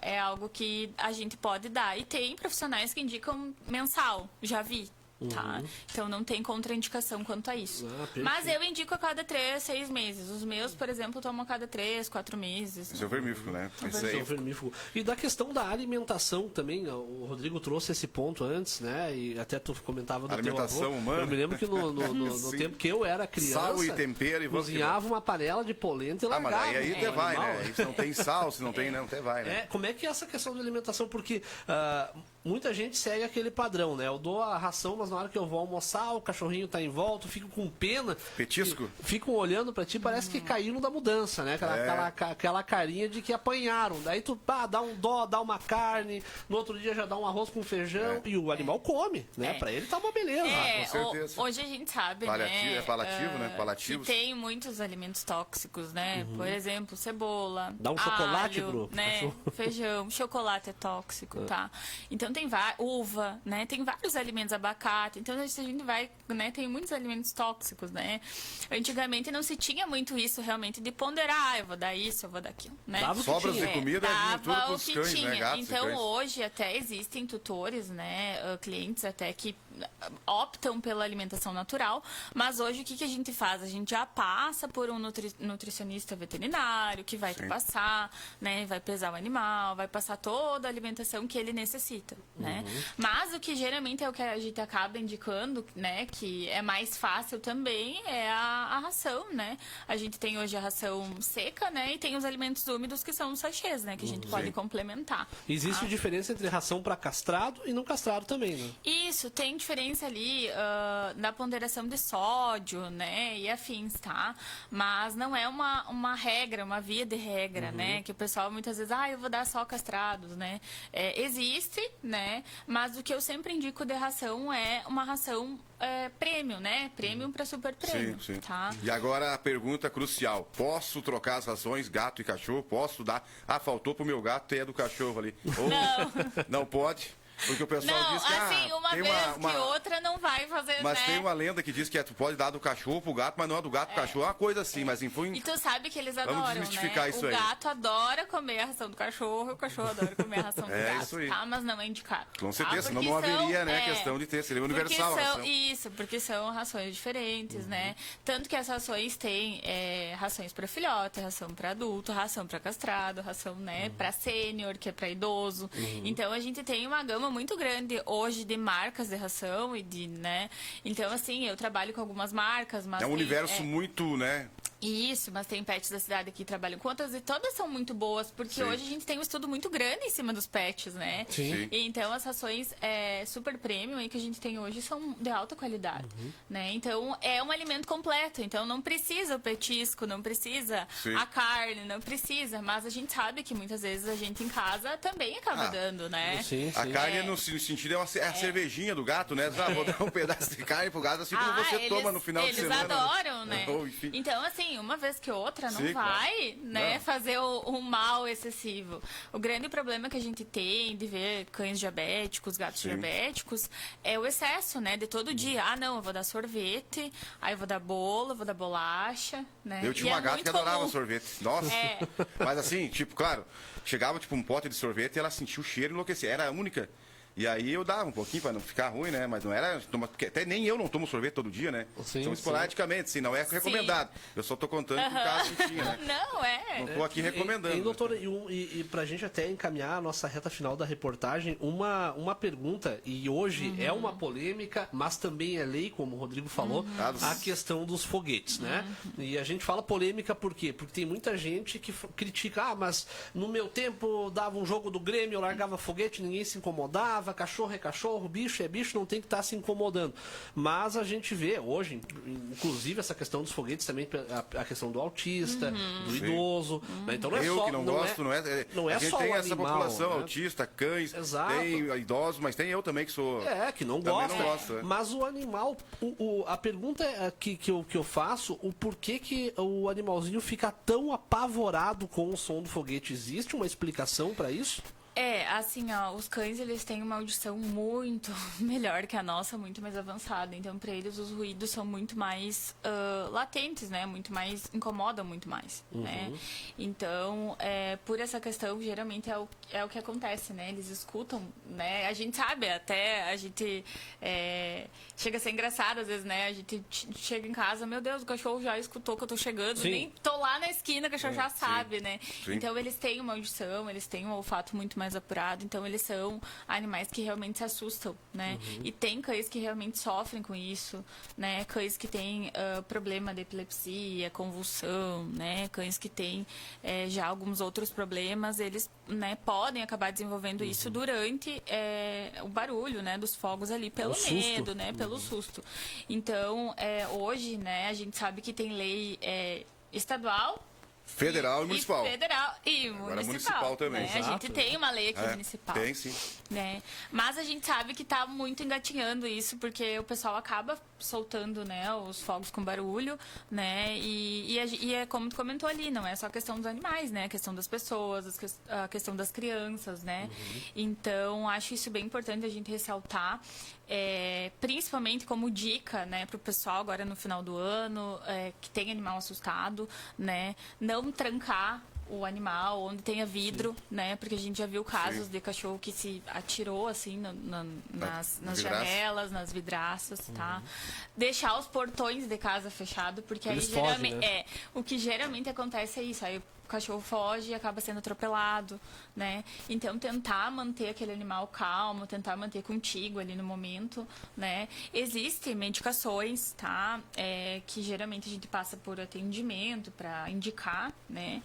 [SPEAKER 3] é algo que a gente pode dar. E tem profissionais que indicam mensal, já vi. Tá? Então não tem contraindicação quanto a isso. Mas eu indico a cada 3, 6 meses. Os meus, por exemplo, tomam a cada 3, 4 meses.
[SPEAKER 1] Esse é o vermífugo, né?
[SPEAKER 2] Esse é o vermífugo. E da questão da alimentação também, o Rodrigo trouxe esse ponto antes, né? E até tu comentava do
[SPEAKER 1] alimentação
[SPEAKER 2] teu avô.
[SPEAKER 1] humana.
[SPEAKER 2] Eu me lembro que no tempo que eu era criança,
[SPEAKER 1] sal e tempero e
[SPEAKER 2] cozinhava uma panela de polenta e largava.
[SPEAKER 1] Mas aí até vai,
[SPEAKER 2] animal.
[SPEAKER 1] né? Se não tem sal, se não tem, não, até vai, né?
[SPEAKER 2] Como é que é essa questão de alimentação? Porque muita gente segue aquele padrão, né? Eu dou a ração, mas na hora que eu vou almoçar, o cachorrinho tá em volta, eu fico com pena.
[SPEAKER 1] Petisco?
[SPEAKER 2] Ficam olhando pra ti, parece que caíram da mudança, né? Aquela carinha de que apanharam. Daí tu dá um dó, dá uma carne, no outro dia já dá um arroz com feijão e o animal come, né? Pra ele tá uma beleza.
[SPEAKER 1] Com certeza.
[SPEAKER 3] Hoje a gente sabe, né?
[SPEAKER 1] É palativo, né? Palativos.
[SPEAKER 3] Que tem muitos alimentos tóxicos, né? Por exemplo, cebola,
[SPEAKER 2] dá um chocolate,
[SPEAKER 3] alho, né? Feijão, chocolate é tóxico, tá? Então tem uva, né? Tem vários alimentos, abacate. Então a gente vai, né? Tem muitos alimentos tóxicos, né? Antigamente não se tinha muito isso realmente de ponderar, eu vou dar isso, eu vou dar aquilo, né?
[SPEAKER 1] Sobras de comida vinha tudo
[SPEAKER 3] Dava
[SPEAKER 1] pros
[SPEAKER 3] o que
[SPEAKER 1] cães,
[SPEAKER 3] tinha.
[SPEAKER 1] né? Gatos
[SPEAKER 3] Então
[SPEAKER 1] e cães.
[SPEAKER 3] hoje até existem tutores, né? Clientes até que optam pela alimentação natural, mas hoje o que a gente faz? A gente já passa por um nutricionista veterinário que vai te passar, né? Vai pesar o animal, vai passar toda a alimentação que ele necessita, né? Mas o que geralmente é o que a gente acaba indicando, né? Que é mais fácil também é a ração, né? A gente tem hoje a ração seca, né? E tem os alimentos úmidos que são os sachês, né? Que a gente pode complementar.
[SPEAKER 2] Existe diferença entre ração para castrado e não castrado também, né?
[SPEAKER 3] Isso, tem diferença ali na ponderação de sódio, né? E afins, tá? Mas não é uma regra, uma via de regra, né? Que o pessoal muitas vezes, eu vou dar só castrados, né? Existe, né? Mas o que eu sempre indico de ração é uma ração premium, né? Premium para super premium, tá?
[SPEAKER 1] E agora a pergunta crucial. Posso trocar as rações gato e cachorro? Posso dar? Faltou pro meu gato e é do cachorro ali. Ou não pode? Porque o pessoal diz que
[SPEAKER 3] assim, uma
[SPEAKER 1] tem
[SPEAKER 3] vez que outra não vai fazer,
[SPEAKER 1] mas
[SPEAKER 3] né?
[SPEAKER 1] tem uma lenda que diz que tu pode dar do cachorro pro gato, mas não é do gato pro cachorro. É uma coisa assim, mas enfim.
[SPEAKER 3] E tu sabe que eles adoram,
[SPEAKER 1] vamos desmistificar
[SPEAKER 3] né?
[SPEAKER 1] isso
[SPEAKER 3] o
[SPEAKER 1] aí.
[SPEAKER 3] gato adora comer a ração do cachorro e o cachorro adora comer a ração do gato,
[SPEAKER 1] isso aí.
[SPEAKER 3] tá? Mas não é indicado.
[SPEAKER 1] Com certeza,
[SPEAKER 3] tá?
[SPEAKER 1] senão não haveria, né, questão de ter, seria universal a ração.
[SPEAKER 3] Isso, porque são rações diferentes, né? Tanto que as rações têm rações para filhote, ração para adulto, ração para castrado, ração, né, para sênior, que é para idoso. Então a gente tem uma gama muito grande hoje de marcas de ração e de, né? Então, assim, eu trabalho com algumas marcas, mas...
[SPEAKER 1] É um universo muito, né?
[SPEAKER 3] Isso, mas tem pets da cidade que trabalham com outras e todas são muito boas, porque hoje a gente tem um estudo muito grande em cima dos pets, né?
[SPEAKER 1] Sim.
[SPEAKER 3] E então as rações super premium aí que a gente tem hoje são de alta qualidade, né? Então é um alimento completo, então não precisa o petisco, não precisa a carne, não precisa, mas a gente sabe que muitas vezes a gente em casa também acaba dando, né?
[SPEAKER 2] Sim.
[SPEAKER 1] A carne no sentido é a cervejinha do gato, né? Vou dar um pedaço de carne pro gato, assim como você toma no final de semana.
[SPEAKER 3] Eles adoram, né?
[SPEAKER 1] Ou, enfim.
[SPEAKER 3] Então, assim, bem, uma vez que outra, não
[SPEAKER 1] Sim,
[SPEAKER 3] vai, né,
[SPEAKER 1] Não.
[SPEAKER 3] fazer um mal excessivo. O grande problema que a gente tem de ver cães diabéticos, gatos
[SPEAKER 1] Sim.
[SPEAKER 3] diabéticos, é o excesso, né, de todo dia. Ah, não, eu vou dar sorvete, aí eu vou dar bolo, eu vou dar bolacha, né.
[SPEAKER 1] Eu tinha
[SPEAKER 3] E
[SPEAKER 1] uma
[SPEAKER 3] é
[SPEAKER 1] gata
[SPEAKER 3] muito
[SPEAKER 1] que adorava
[SPEAKER 3] comum.
[SPEAKER 1] sorvete. Nossa.
[SPEAKER 3] É.
[SPEAKER 1] Mas assim, tipo, claro, chegava tipo um pote de sorvete e ela sentia o cheiro e enlouquecia. Era a única. E aí eu dava um pouquinho pra não ficar ruim, né? Mas não era. Porque até nem eu não tomo sorvete todo dia, né?
[SPEAKER 2] Sim,
[SPEAKER 1] São esporadicamente, sim, não é recomendado. Eu só tô contando por caso que tinha, né?
[SPEAKER 3] Não,
[SPEAKER 1] Não tô aqui recomendando.
[SPEAKER 2] E, doutora, e pra gente até encaminhar a nossa reta final da reportagem, uma pergunta, e hoje é uma polêmica, mas também é lei, como o Rodrigo falou, a questão dos foguetes, né? E a gente fala polêmica por quê? Porque tem muita gente que critica, mas no meu tempo dava um jogo do Grêmio, eu largava foguete, ninguém se incomodava, cachorro é cachorro, bicho é bicho, não tem que estar se incomodando. Mas a gente vê hoje, inclusive essa questão dos foguetes também, a questão do autista, do idoso, né? Então não é
[SPEAKER 1] Eu
[SPEAKER 2] só,
[SPEAKER 1] que não gosto, não é.
[SPEAKER 2] não é
[SPEAKER 1] a gente
[SPEAKER 2] só
[SPEAKER 1] tem
[SPEAKER 2] o
[SPEAKER 1] essa
[SPEAKER 2] animal,
[SPEAKER 1] população
[SPEAKER 2] né?
[SPEAKER 1] autista, cães,
[SPEAKER 2] Exato.
[SPEAKER 1] tem idosos, mas tem eu também que sou.
[SPEAKER 2] Que não
[SPEAKER 1] Também
[SPEAKER 2] gosta.
[SPEAKER 1] não gosto, é.
[SPEAKER 2] Mas o animal, a pergunta que eu faço, o porquê que o animalzinho fica tão apavorado com o som do foguete? Existe uma explicação para isso?
[SPEAKER 3] Assim, ó, os cães, eles têm uma audição muito melhor que a nossa, muito mais avançada. Então, para eles, os ruídos são muito mais latentes, né? Muito mais, incomodam muito mais, né? Então, por essa questão, geralmente é o que acontece, né? Eles escutam, né? A gente sabe, até a gente chega a ser engraçado às vezes, né? A gente chega em casa, meu Deus, o cachorro já escutou que eu tô chegando,
[SPEAKER 2] Sim.
[SPEAKER 3] nem tô lá na esquina, o cachorro já sabe, né?
[SPEAKER 1] Sim.
[SPEAKER 3] Então, eles têm uma audição, eles têm um olfato muito mais apurado, então eles são animais que realmente se assustam, né? E tem cães que realmente sofrem com isso, né? Cães que têm problema de epilepsia, convulsão, né? Cães que têm já alguns outros problemas, eles, né, podem acabar desenvolvendo isso durante o barulho, né, dos fogos ali, pelo
[SPEAKER 2] susto.
[SPEAKER 3] medo, né, pelo susto. Então, hoje, né, a gente sabe que tem lei estadual,
[SPEAKER 1] Federal e municipal.
[SPEAKER 3] Federal e
[SPEAKER 1] Agora
[SPEAKER 3] municipal
[SPEAKER 1] também.
[SPEAKER 3] né? A
[SPEAKER 2] Exato.
[SPEAKER 3] gente tem uma lei aqui municipal.
[SPEAKER 1] Tem, sim.
[SPEAKER 3] Né? Mas a gente sabe que tá muito engatinhando isso, porque o pessoal acaba soltando, né, os fogos com barulho, né? E é como tu comentou ali, não é só a questão dos animais, né? A questão das pessoas, a questão das crianças, né? Então, acho isso bem importante a gente ressaltar. Principalmente como dica, né, para o pessoal agora no final do ano, que tem animal assustado, né, não trancar o animal onde tenha vidro, né, porque a gente já viu casos de cachorro que se atirou assim nas
[SPEAKER 1] vidraça.
[SPEAKER 3] janelas, nas vidraças, tá? Deixar os portões de casa fechados, porque
[SPEAKER 2] Eles
[SPEAKER 3] aí
[SPEAKER 2] fogem,
[SPEAKER 3] geralmente
[SPEAKER 2] né?
[SPEAKER 3] o que geralmente acontece é isso, aí o cachorro foge e acaba sendo atropelado, né? Então, tentar manter aquele animal calmo, tentar manter contigo ali no momento, né? Existem medicações, tá? Que geralmente a gente passa por atendimento para indicar, né?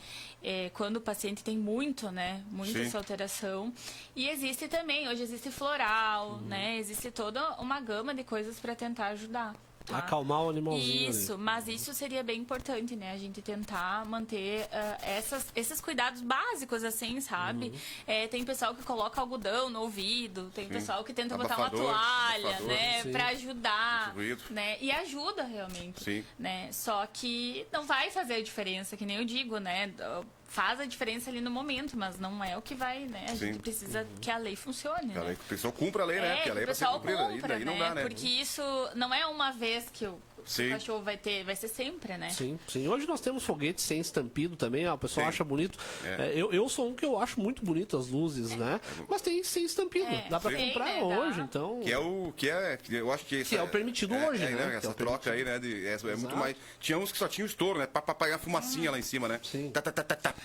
[SPEAKER 3] Quando o paciente tem muito, né? Muita
[SPEAKER 1] Sim.
[SPEAKER 3] essa alteração. E existe também, hoje existe floral, né? Existe toda uma gama de coisas para tentar ajudar. Tá?
[SPEAKER 2] Acalmar o animalzinho.
[SPEAKER 3] Isso,
[SPEAKER 2] ali.
[SPEAKER 3] mas isso seria bem importante, né? A gente tentar manter esses cuidados básicos, assim, sabe? Tem pessoal que coloca algodão no ouvido, tem pessoal que tenta botar uma
[SPEAKER 1] Abafador,
[SPEAKER 3] toalha,
[SPEAKER 1] abafador.
[SPEAKER 3] né?
[SPEAKER 2] Sim.
[SPEAKER 3] Pra ajudar,
[SPEAKER 1] Muito ruído.
[SPEAKER 3] né? E ajuda realmente,
[SPEAKER 1] Sim.
[SPEAKER 3] né? Só que não vai fazer a diferença, que nem eu digo, né? Faz a diferença ali no momento, mas não é o que vai, né? A
[SPEAKER 1] Sim.
[SPEAKER 3] gente precisa que a lei funcione,
[SPEAKER 1] Cara,
[SPEAKER 3] né?
[SPEAKER 1] que o pessoal cumpra a lei, né? Porque
[SPEAKER 3] Que
[SPEAKER 1] a lei
[SPEAKER 3] o
[SPEAKER 1] é pra ser
[SPEAKER 3] pessoal
[SPEAKER 1] cumprida.
[SPEAKER 3] cumpra,
[SPEAKER 1] Daí não dá, né?
[SPEAKER 3] Porque isso não é uma vez que o
[SPEAKER 1] Sim.
[SPEAKER 3] cachorro vai ser sempre, né?
[SPEAKER 2] Sim, sim. Hoje nós temos foguetes sem estampido também, o pessoal
[SPEAKER 1] Sim.
[SPEAKER 2] acha bonito. Eu sou um que eu acho muito bonito as luzes, né? Mas tem sem estampido. Dá pra
[SPEAKER 3] Sim,
[SPEAKER 2] comprar
[SPEAKER 3] né? Dá.
[SPEAKER 2] hoje, então.
[SPEAKER 1] Eu acho que
[SPEAKER 2] Que é o permitido hoje, né?
[SPEAKER 1] Né?
[SPEAKER 2] Que é
[SPEAKER 1] Essa
[SPEAKER 2] o
[SPEAKER 1] troca aí, né? É muito mais. Tinha uns que só tinham estouro, né? Pra apagar a fumacinha lá em cima, né?
[SPEAKER 2] Sim.
[SPEAKER 1] Tá,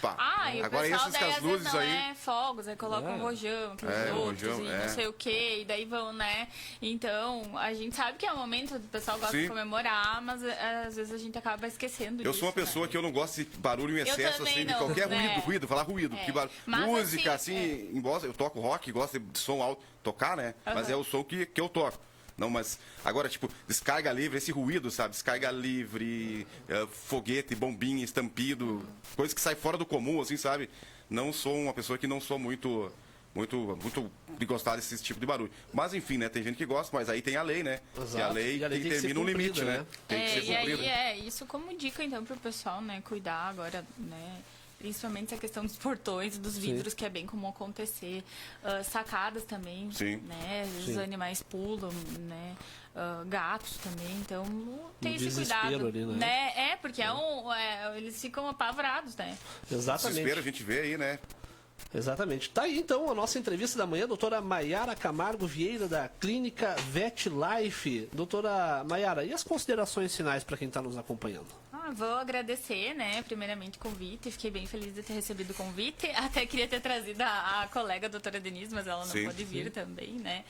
[SPEAKER 1] pá.
[SPEAKER 3] E
[SPEAKER 1] Agora
[SPEAKER 3] o pessoal
[SPEAKER 1] esses
[SPEAKER 3] daí,
[SPEAKER 1] com as
[SPEAKER 3] às vezes,
[SPEAKER 1] luzes
[SPEAKER 3] não
[SPEAKER 1] aí.
[SPEAKER 3] fogos, aí coloca um rojão, aqueles outros,
[SPEAKER 1] rojão,
[SPEAKER 3] e não sei o que, e daí vão, né? Então, a gente sabe que é o momento, o pessoal gosta
[SPEAKER 1] Sim.
[SPEAKER 3] de comemorar, mas às vezes a gente acaba esquecendo
[SPEAKER 1] Eu
[SPEAKER 3] disso.
[SPEAKER 1] sou uma pessoa
[SPEAKER 3] né?
[SPEAKER 1] que eu não gosto de barulho em excesso,
[SPEAKER 3] também
[SPEAKER 1] assim, de
[SPEAKER 3] não,
[SPEAKER 1] qualquer
[SPEAKER 3] né?
[SPEAKER 1] ruído, falar ruído. Que
[SPEAKER 3] Mas,
[SPEAKER 1] música,
[SPEAKER 3] assim,
[SPEAKER 1] embora eu toco rock, gosto de som alto, tocar, né? Mas é o som que eu toco. Não, mas agora, tipo, descarga livre, esse ruído, sabe? Descarga livre, foguete, bombinha, estampido, coisa que sai fora do comum, assim, sabe? Não sou uma pessoa que não sou muito muito de gostar desse tipo de barulho. Mas enfim, né? Tem gente que gosta, mas aí tem a lei, né?
[SPEAKER 2] Exato.
[SPEAKER 1] E a lei
[SPEAKER 2] E a lei
[SPEAKER 1] que
[SPEAKER 2] tem que ser
[SPEAKER 1] termina um limite,
[SPEAKER 2] cumprida,
[SPEAKER 1] né?
[SPEAKER 2] né?
[SPEAKER 1] Tem que ser
[SPEAKER 3] E
[SPEAKER 1] cumprida.
[SPEAKER 3] aí, isso como dica, então, pro pessoal, né, cuidar agora, né, principalmente essa questão dos portões, dos vidros, que é bem comum acontecer, sacadas também,
[SPEAKER 1] Sim.
[SPEAKER 3] né, os animais pulam, né, gatos também, então tem
[SPEAKER 2] Um
[SPEAKER 3] esse
[SPEAKER 2] desespero
[SPEAKER 3] cuidado,
[SPEAKER 2] ali, né?
[SPEAKER 3] Porque eles ficam apavorados, né.
[SPEAKER 2] Exatamente.
[SPEAKER 1] Desespero a gente vê aí, né?
[SPEAKER 2] Exatamente. Tá aí então a nossa entrevista da manhã, doutora Maiara Camargo Vieira, da Clínica Vet Life. Doutora Maiara, e as considerações finais para quem está nos acompanhando?
[SPEAKER 3] Vou agradecer, né, primeiramente o convite, fiquei bem feliz de ter recebido o convite, até queria ter trazido a colega a doutora Denise, mas ela não
[SPEAKER 1] Sim,
[SPEAKER 3] pôde vir também, né.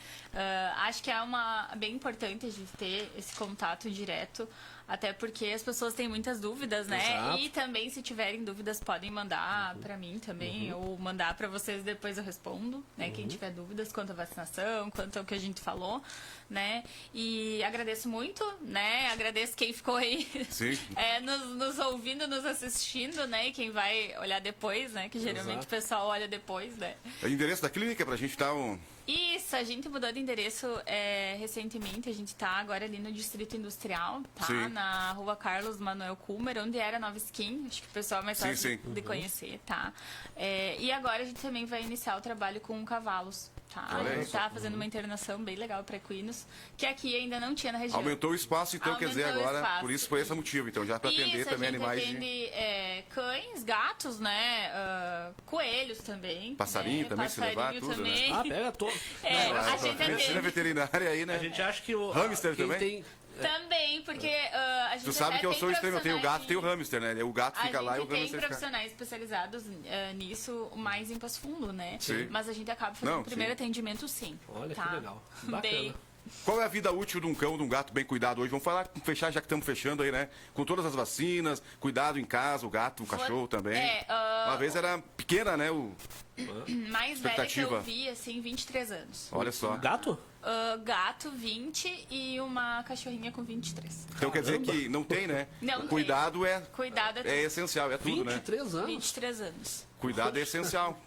[SPEAKER 3] Acho que é bem importante a gente ter esse contato direto, até porque as pessoas têm muitas dúvidas, né,
[SPEAKER 2] Exato.
[SPEAKER 3] e também se tiverem dúvidas podem mandar para mim também, ou mandar para vocês, depois eu respondo, né, quem tiver dúvidas quanto à vacinação, quanto ao que a gente falou, né, e agradeço muito, né, agradeço quem ficou aí
[SPEAKER 1] Sim.
[SPEAKER 3] nos ouvindo, nos assistindo, né? E quem vai olhar depois, né? Que geralmente
[SPEAKER 2] Exato.
[SPEAKER 3] o pessoal olha depois, né?
[SPEAKER 1] É o endereço da clínica pra gente dar um...
[SPEAKER 3] Isso, a gente mudou de endereço recentemente. A gente tá agora ali no Distrito Industrial, tá?
[SPEAKER 1] Sim.
[SPEAKER 3] Na Rua Carlos Manuel Kummer, onde era Nova Skin. Acho que o pessoal é mais
[SPEAKER 1] Sim,
[SPEAKER 3] fácil
[SPEAKER 1] sim.
[SPEAKER 3] de conhecer, tá? E agora a gente também vai iniciar o trabalho com cavalos, tá?
[SPEAKER 1] Olha
[SPEAKER 3] A gente
[SPEAKER 1] isso.
[SPEAKER 3] tá fazendo uma internação bem legal para equinos, que aqui ainda não tinha na região.
[SPEAKER 1] Aumentou o espaço, então, quer dizer,
[SPEAKER 3] Aumentou o
[SPEAKER 1] agora,
[SPEAKER 3] espaço.
[SPEAKER 1] por isso foi esse o motivo. Então, já para atender
[SPEAKER 3] Isso,
[SPEAKER 1] também
[SPEAKER 3] a gente
[SPEAKER 1] animais de...
[SPEAKER 3] atende cães, gatos, né? Coelhos também.
[SPEAKER 1] Passarinho
[SPEAKER 3] né?
[SPEAKER 1] também, se levar, tudo,
[SPEAKER 3] também.
[SPEAKER 2] Ah, pega todo.
[SPEAKER 3] A gente
[SPEAKER 1] Medicina
[SPEAKER 3] atende
[SPEAKER 1] veterinária aí, né?
[SPEAKER 2] A gente acha que o
[SPEAKER 1] Hamster
[SPEAKER 2] quem
[SPEAKER 1] também?
[SPEAKER 2] tem
[SPEAKER 3] também, porque a gente
[SPEAKER 1] Tu sabe
[SPEAKER 3] até
[SPEAKER 1] que eu
[SPEAKER 3] tem
[SPEAKER 1] sou extremo, eu tenho o gato,
[SPEAKER 3] profissionais
[SPEAKER 1] tenho o hamster, né? O gato fica lá e o
[SPEAKER 3] A gente tem
[SPEAKER 1] hamster fica...
[SPEAKER 3] profissionais especializados nisso, mais em Passo Fundo, né?
[SPEAKER 1] Sim.
[SPEAKER 3] Mas a gente acaba fazendo
[SPEAKER 1] Não,
[SPEAKER 3] o primeiro
[SPEAKER 1] sim.
[SPEAKER 3] atendimento, sim.
[SPEAKER 2] Olha
[SPEAKER 3] tá?
[SPEAKER 2] que legal. Bacana.
[SPEAKER 3] Bem,
[SPEAKER 1] Qual é a vida útil de um cão, de um gato bem cuidado hoje? Vamos falar, fechar já que estamos fechando aí, né? Com todas as vacinas, cuidado em casa, o gato, o cachorro também. Uma vez era pequena, né?
[SPEAKER 3] mais velha que
[SPEAKER 1] Expectativa.
[SPEAKER 3] eu vi, assim, 23 anos.
[SPEAKER 1] Olha só.
[SPEAKER 2] Gato?
[SPEAKER 3] Gato, 20 e uma cachorrinha com 23.
[SPEAKER 1] Então quer dizer que não tem, né?
[SPEAKER 3] Não
[SPEAKER 1] O cuidado
[SPEAKER 3] Cuidado é tudo.
[SPEAKER 1] é essencial, é tudo, né?
[SPEAKER 2] 23 anos.
[SPEAKER 3] 23 anos.
[SPEAKER 1] Cuidado é essencial.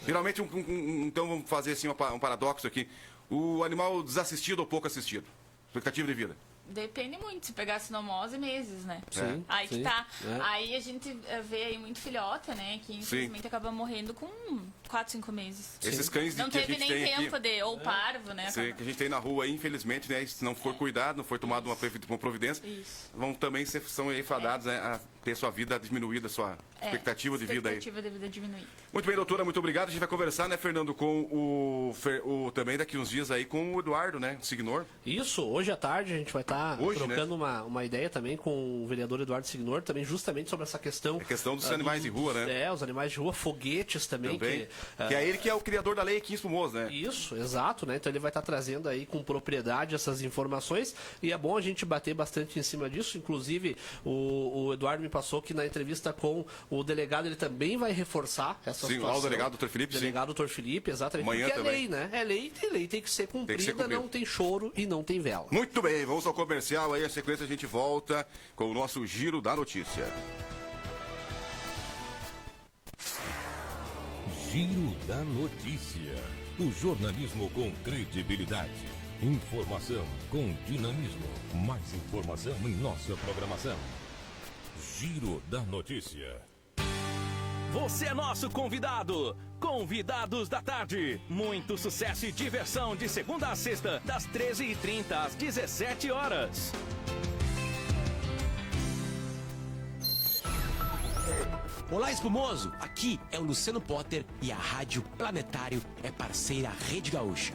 [SPEAKER 1] Geralmente, então vamos fazer assim um paradoxo aqui. O animal desassistido ou pouco assistido? Expectativa de vida.
[SPEAKER 3] Depende muito. Se pegar sinomose, meses, né?
[SPEAKER 2] Sim,
[SPEAKER 3] Aí
[SPEAKER 2] sim,
[SPEAKER 3] que tá.
[SPEAKER 2] é.
[SPEAKER 3] Aí a gente vê aí muito filhota, né? Que infelizmente acaba morrendo com 4, 5 meses.
[SPEAKER 1] Esses cães
[SPEAKER 3] Não
[SPEAKER 1] que a
[SPEAKER 3] teve
[SPEAKER 1] gente
[SPEAKER 3] nem
[SPEAKER 1] tem
[SPEAKER 3] tempo
[SPEAKER 1] aqui...
[SPEAKER 3] de... Ou parvo, né?
[SPEAKER 1] Sim, que a gente tem na rua aí, infelizmente, né? Se não for cuidado, não for tomada uma providência,
[SPEAKER 3] Isso.
[SPEAKER 1] vão também são aí fadados, né, a ter sua vida diminuída, sua expectativa de vida aí.
[SPEAKER 3] Expectativa de vida diminuída.
[SPEAKER 1] Muito bem, doutora, muito obrigado. A gente vai conversar, né, Fernando, com também daqui uns dias aí com o Eduardo, né, o Signor.
[SPEAKER 2] Isso, hoje à tarde a gente vai estar
[SPEAKER 1] Hoje,
[SPEAKER 2] trocando uma ideia também com o vereador Eduardo Signor, também justamente sobre essa questão...
[SPEAKER 1] A questão dos animais de rua, né?
[SPEAKER 2] Os animais de rua, foguetes também.
[SPEAKER 1] Também. Que é ele que é o criador da lei aqui em Espumoso, né?
[SPEAKER 2] Isso, exato, né? Então ele vai estar trazendo aí com propriedade essas informações e é bom a gente bater bastante em cima disso. Inclusive, o Eduardo me passou que na entrevista com o delegado ele também vai reforçar essa
[SPEAKER 1] Sim,
[SPEAKER 2] situação.
[SPEAKER 1] lá o delegado Dr. Felipe, sim.
[SPEAKER 2] Delegado Dr. Felipe, exatamente.
[SPEAKER 1] Amanhã
[SPEAKER 2] porque
[SPEAKER 1] também.
[SPEAKER 2] é lei, né? É lei e lei tem que ser cumprida,
[SPEAKER 1] cumprido.
[SPEAKER 2] não tem choro e não tem vela.
[SPEAKER 1] Muito bem, vamos ao comercial aí, a sequência a gente volta com o nosso Giro da Notícia.
[SPEAKER 4] Giro da Notícia. O jornalismo com credibilidade. Informação com dinamismo. Mais informação em nossa programação. Giro da Notícia.
[SPEAKER 5] Você é nosso convidado. Convidados da Tarde. Muito sucesso e diversão de segunda a sexta, das 13h30 às 17 horas.
[SPEAKER 6] Olá, Espumoso! Aqui é o Luciano Potter e a Rádio Planetário é parceira Rede Gaúcha.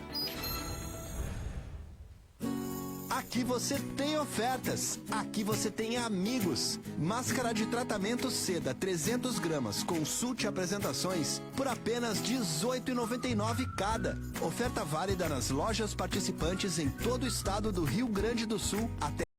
[SPEAKER 7] Aqui você tem ofertas, aqui você tem amigos. Máscara de tratamento Seda 300 gramas, consulte apresentações por apenas R$ 18,99 cada. Oferta válida nas lojas participantes em todo o estado do Rio Grande do Sul até